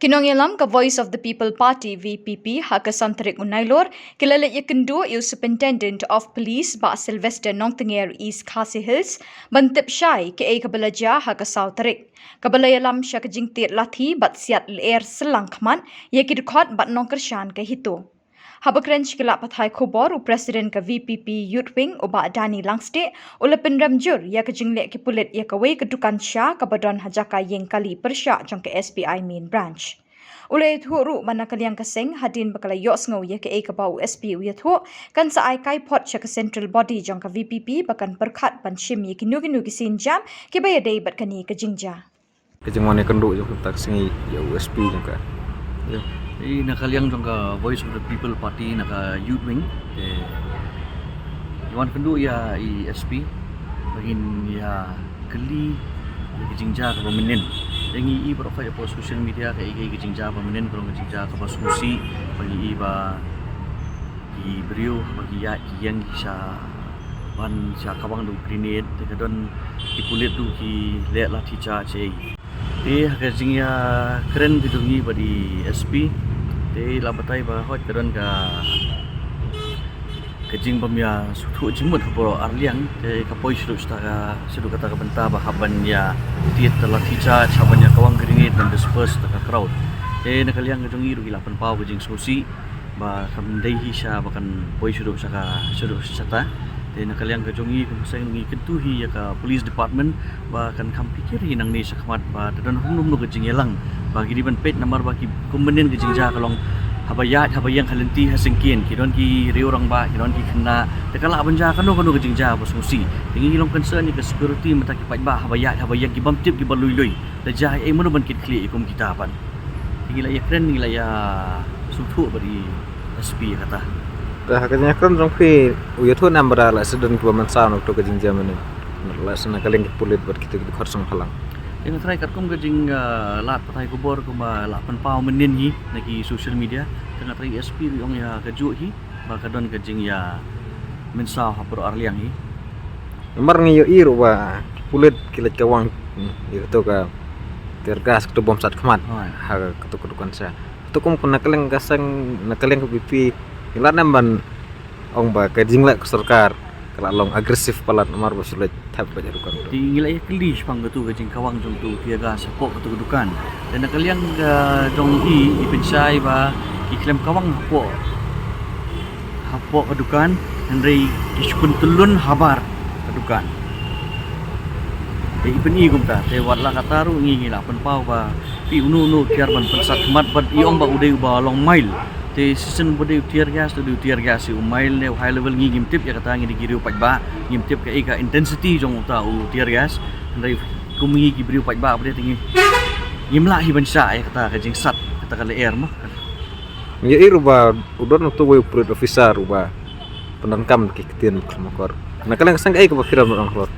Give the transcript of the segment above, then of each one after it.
Kinongelam ka Voice of the People Party VPP haka santrik unailor kilala yakendu eu Superintendent of Police ba Sylvester Nongtenger East Khasi Hills bantip shai ke ei kabalaja haka sautarik kabalayalam shaka jingtir lathi bat siat ler selangkman yakidkhot bat nongkershan ke hito Habakrench kila pathai khobor u President ka VPP Youth Wing uba Dani Langste ulapin ramjur ya ka jingle ki pulit ya ka wei kedukan sya ka badon hajaka yeng kali persya jong ke SPI main branch. Ulay thuru manakaliang kaseng hadin bakala yos ngaw ya ka e ka bau SP u ya thu kan sa ai kai pot sya ka central body jong ka VPP bakan perkhat ban shim ya ki nugi sin jam ki baya day bat kani ka jingja. Kejengwane kenduk jong tak singi ya USP jong ka. Ya. Nakaliang jong ka Voice of the People Party naka Youth Wing Iwan kendu ya SP bagin ya keli ya kejingja ka pemenen dengi i profile po social media ka igi kejingja pemenen kurang kejingja ka basusi bagi i ba i brio bagi ya yang sa ban sa kawang du grenade tekadon ipulit du ki le la ticha che haka ya keren gedungi badi SP te labatai ba hot kadon ka kejing pemia sutu jimut po arliang te kapoi sudu kata ka benta ba haban ya tiet telah ticha sabanya kawang geringet dan disperse ta crowd te nakaliang gedungi ru ilapan pau kejing susi ba kamdai hisya bakan poi sudu sata te nakaliang gedungi kumseng ngi ketuhi ya ka police department ba kan kam pikir hinang ni sakmat ba dan humnum no kejing yelang bagi di ban pet nomor bagi kumbenen kejing ja kalong habayang halenti hasengkien kidon ki riorang ba kidon ki kena tekala banja kanu kejing ja basusi tingi hilong concern ni ke security mata ki pat ba habayang ki bam tip ki balui da ja ai mano ban kit kli ikum kita ban tingi la ya kren ni la ya sutu bari SP kata dah hakanya kan jong pi u ya thu nambara la sedon ki man sa no to kejing jaman ni la sana kaleng ki pulit ber kita ki khorsong halang yang try kat kum kejing lat patai kubor kuma 8 pau menin hi nagi social media tengah try SP yong ya keju hi ba kadon kejing ya mensa hapur arliang hi nomor ngi yo iru ba pulit kilat kawang itu ka tergas ke bom sat khamat ha ketukudukan sa tukum kun nakaleng kasang nakaleng ke BP ilat namban ong ba kejing la ke sarkar kalau long agresif palat nomor basulit tap baja dukan di ngilai keli pang tu kejing kawang jong tu tiaga sapok ketukudukan dan nakaliang jong ipinsai ba iklem kawang hapo kedukan hendrai iskun telun habar kedukan ipeni gumta te watla kataru ngi lapan pau ba pi unu tiar ban pensat mat bat iong ba udai ba long mile te season bode tiar gas umail ne high level ngi gimtip ya kata ngi digiriu pajba gimtip ka ika intensity jong uta u tiar gas ndai kumingi gibriu pajba bode tingi ngimla hi bansa ya kata kajing sat kata kale air mah ya iru ba udon to we operate officer ba penangkam ki ketien kemakor nakalang sang ai ka bakiran orang klot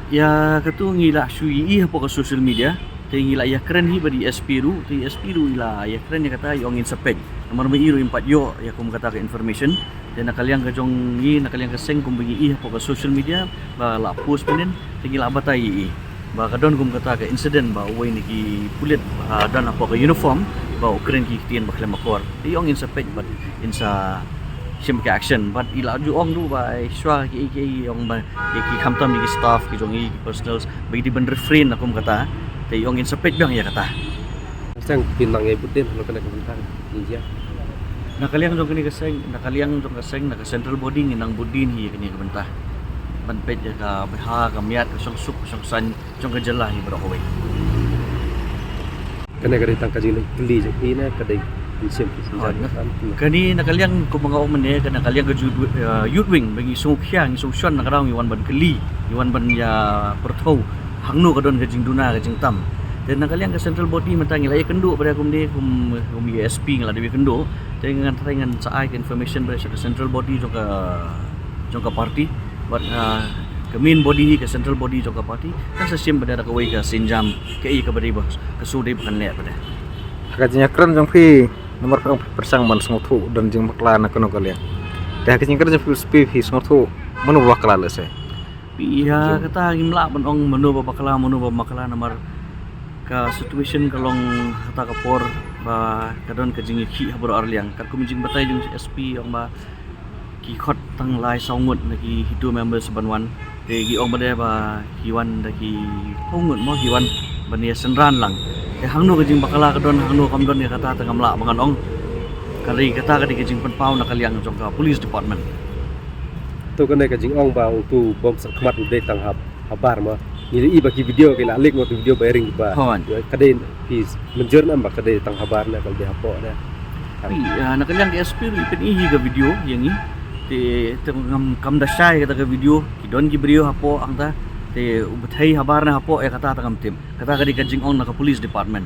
ya ketu ngila sui i hapo ka social media tingi la ya keren hi badi SP ru ila ya keren ya kata yongin sepek nomor iru impat yo ya kum kata ke information dan nakaliang ka jong ni nakaliang ka seng kum bagi i hapo ka social media ba la post penen tingi la batai i ba kadon kum kata ke incident ba way ni ki pulit dan hapo ka uniform ba keren ki tien ba klem makor yongin sepek but insa sim ke action but ila ju ong du ba swa ki yong ba ki khamtam ni staff ki jong i personals bagi di ban refrain akum kata te yongin sepek bang ya kata sang pinang ay budin lo kana kabantang india nakaliang jong kini kaseng naka central body nginang budin hi kini kabantah ban pet ya ka beha ka miat ka song sup song san jong kajala hi bro hoy kana gari tang kajili kli je ina kadai sim kani nakaliang ko mga omen ne kana nakaliang ka youth wing bagi sungkhyang sungshon nakarang iwan ban kli iwan ban ya perthau hangno kadon kajing duna kajing tam dan nakaliang ke central body mentang ilai kendu pada kum USP ngala dewi kendu dengan taringan saai ke information pada ke central body jong ka party buat ke main body ke central body jong ka party kan sesim pada ka wei ka sinjam ke i ka bari ba ke sudai bukan le pada kajnya keren jong pi nomor persang man sngothu dan jing makla na kono kalian dah kajing keren jong SP sngothu manu bakla le se iya kata ngimla ban ong manu ba bakla nomor ka situation kalong kata kapor ba kadon ka jing khi habro arliang kat kum jing batai jung SP ong ba ki khot tang lai saungut na ki hidu members banwan te gi ong bade ba hiwan da ki hongut mo hiwan bania senran lang te hangno ka jing bakala kadon hangno kamdon ni kata ta kamla mangan ong kali kata ka di jing pen pau na kaliang jong ka police department tu kan ka jing ong ba tu bom sak khmat de tang habar ma ni i ba ki video ke la lek mo tu video bayring ba Hon. kadin his menjer nam ba kadin tang habar na kal de hapo na na kaliang ki SP ri pen ihi ka video yang ni te tengam kam da sai kata ka video ki don ki brio hapo ang ta te ubathai habar na hapo e kata ta kam tim kata ka di ka jing ong na ka police department